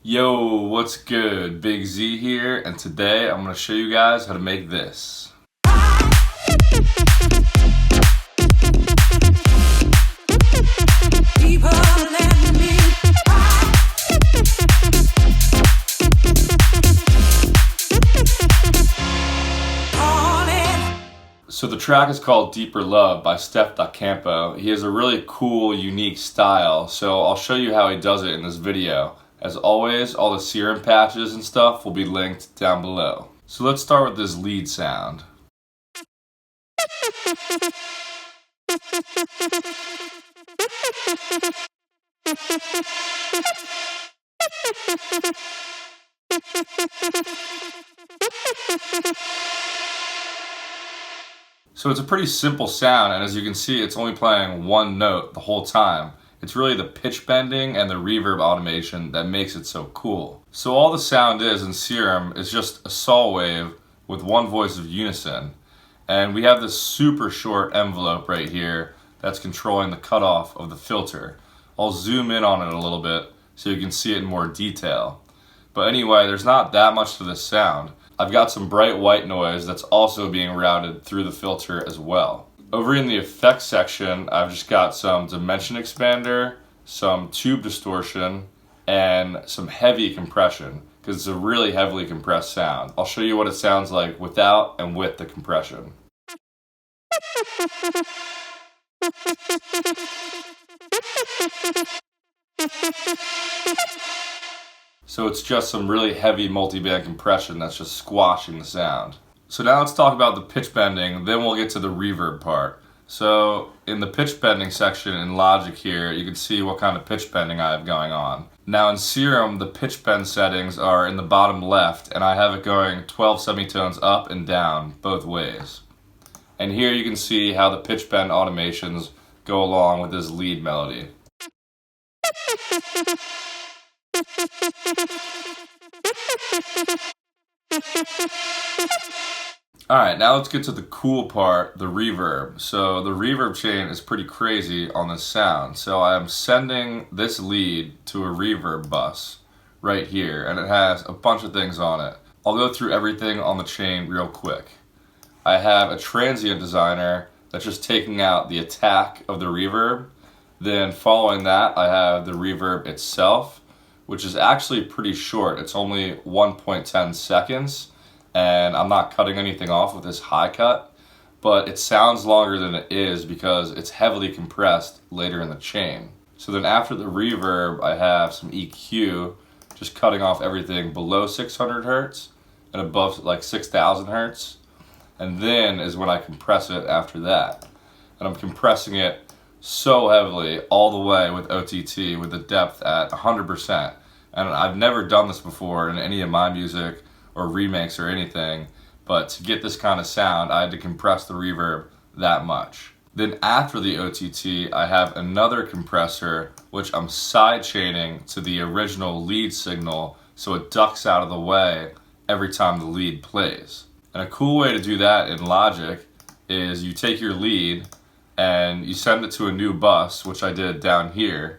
Yo, what's good? Big Z here, and today I'm going to show you guys how to make this. So the track is called Deeper Love by Steff da Campo. He has a really cool, unique style, so I'll show you how he does it in this video. As always, all the serum patches and stuff will be linked down below. So let's start with this lead sound. So it's a pretty simple sound, and as you can see, it's only playing one note the whole time. It's really the pitch bending and the reverb automation that makes it so cool. So all the sound is in Serum is just a saw wave with one voice of unison. And we have this super short envelope right here that's controlling the cutoff of the filter. I'll zoom in on it a little bit so you can see it in more detail. But anyway, there's not that much to this sound. I've got some bright white noise that's also being routed through the filter as well. Over in the effects section, I've just got some dimension expander, some tube distortion, and some heavy compression, because it's a really heavily compressed sound. I'll show you what it sounds like without and with the compression. So it's just some really heavy multi-band compression that's just squashing the sound. So now let's talk about the pitch bending, then we'll get to the reverb part. So in the pitch bending section in Logic here, you can see what kind of pitch bending I have going on. Now in Serum, the pitch bend settings are in the bottom left, and I have it going 12 semitones up and down both ways. And here you can see how the pitch bend automations go along with this lead melody. Alright, now let's get to the cool part, the reverb. So the reverb chain is pretty crazy on this sound. So I am sending this lead to a reverb bus right here, and it has a bunch of things on it. I'll go through everything on the chain real quick. I have a transient designer that's just taking out the attack of the reverb. Then following that, I have the reverb itself, which is actually pretty short. It's only 1.10 seconds. And I'm not cutting anything off with this high cut, but it sounds longer than it is because it's heavily compressed later in the chain. So then after the reverb, I have some EQ, just cutting off everything below 600 hertz and above like 6,000 hertz. And then is when I compress it after that. And I'm compressing it so heavily all the way with OTT with the depth at 100%. And I've never done this before in any of my music or remakes or anything, but to get this kind of sound, I had to compress the reverb that much. Then after the OTT, I have another compressor, which I'm side chaining to the original lead signal, so it ducks out of the way every time the lead plays. And a cool way to do that in Logic is you take your lead and you send it to a new bus, which I did down here.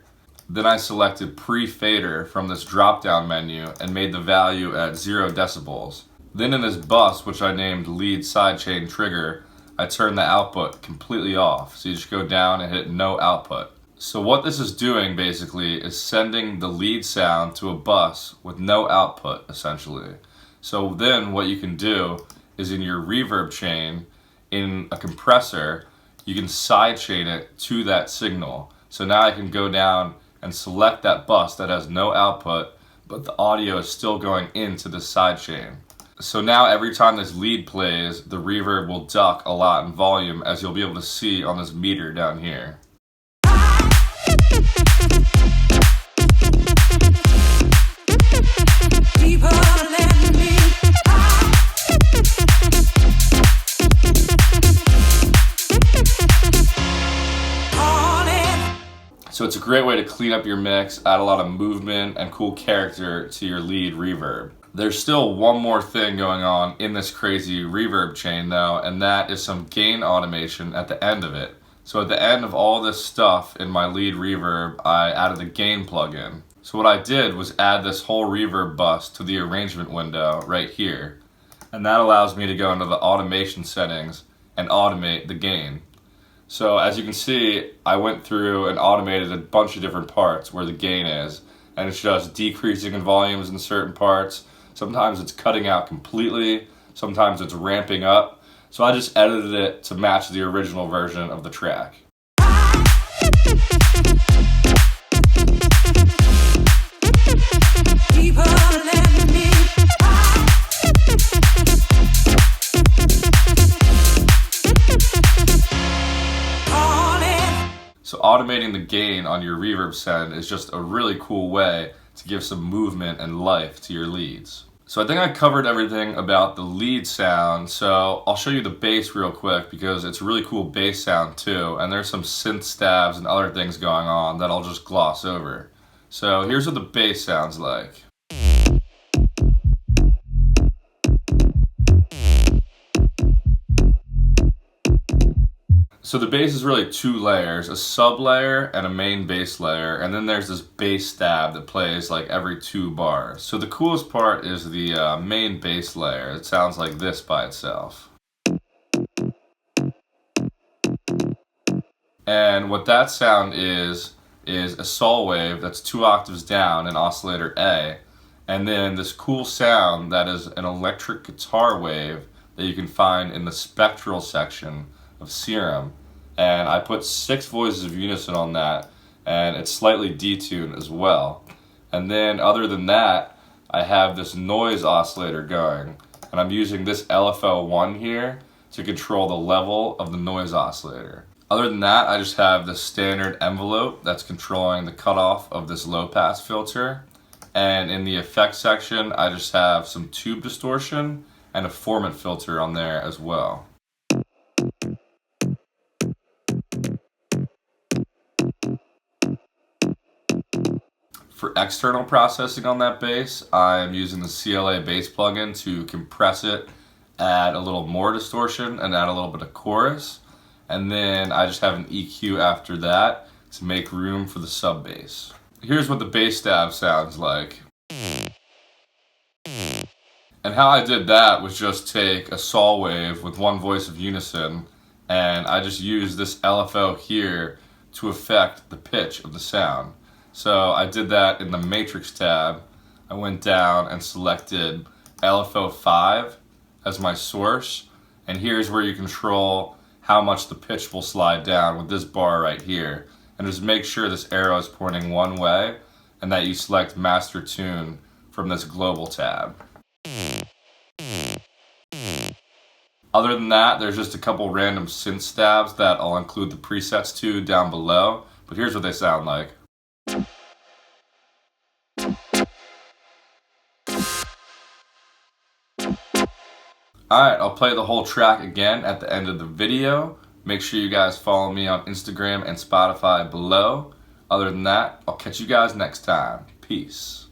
Then I selected pre-fader from this drop-down menu and made the value at 0 decibels. Then in this bus, which I named lead sidechain trigger, I turned the output completely off. So you just go down and hit no output. So what this is doing basically is sending the lead sound to a bus with no output, essentially. So then what you can do is in your reverb chain, in a compressor, you can sidechain it to that signal. So now I can go down and select that bus that has no output, but the audio is still going into the sidechain. So now every time this lead plays, the reverb will duck a lot in volume, as you'll be able to see on this meter down here. So it's a great way to clean up your mix, add a lot of movement and cool character to your lead reverb. There's still one more thing going on in this crazy reverb chain though, and that is some gain automation at the end of it. So at the end of all this stuff in my lead reverb, I added a gain plugin. So what I did was add this whole reverb bus to the arrangement window right here. And that allows me to go into the automation settings and automate the gain. So as you can see, I went through and automated a bunch of different parts where the gain is, and it's just decreasing in volumes in certain parts. Sometimes it's cutting out completely, sometimes it's ramping up. So I just edited it to match the original version of the track. So automating the gain on your reverb send is just a really cool way to give some movement and life to your leads. So I think I covered everything about the lead sound, so I'll show you the bass real quick because it's a really cool bass sound too, and there's some synth stabs and other things going on that I'll just gloss over. So here's what the bass sounds like. So the bass is really two layers, a sub layer and a main bass layer, and then there's this bass stab that plays like every 2 bars. So the coolest part is the main bass layer. It sounds like this by itself. And what that sound is a sol wave that's 2 octaves down in oscillator A, and then this cool sound that is an electric guitar wave that you can find in the spectral section of Serum. And I put 6 voices of unison on that, and it's slightly detuned as well. And then other than that, I have this noise oscillator going, and I'm using this LFO1 here to control the level of the noise oscillator. Other than that, I just have the standard envelope that's controlling the cutoff of this low pass filter. And in the effects section, I just have some tube distortion and a formant filter on there as well. For external processing on that bass, I'm using the CLA bass plugin to compress it, add a little more distortion, and add a little bit of chorus. And then I just have an EQ after that to make room for the sub bass. Here's what the bass stab sounds like. And how I did that was just take a sol wave with 1 voice of unison, and I just used this LFO here to affect the pitch of the sound. So I did that in the matrix tab. I went down and selected LFO 5 as my source, and here's where you control how much the pitch will slide down with this bar right here. And just make sure this arrow is pointing one way and that you select master tune from this global tab. Other than that, there's just a couple random synth stabs that I'll include the presets to down below, but here's what they sound like. Alright, I'll play the whole track again at the end of the video. Make sure you guys follow me on Instagram and Spotify below. Other than that, I'll catch you guys next time. Peace.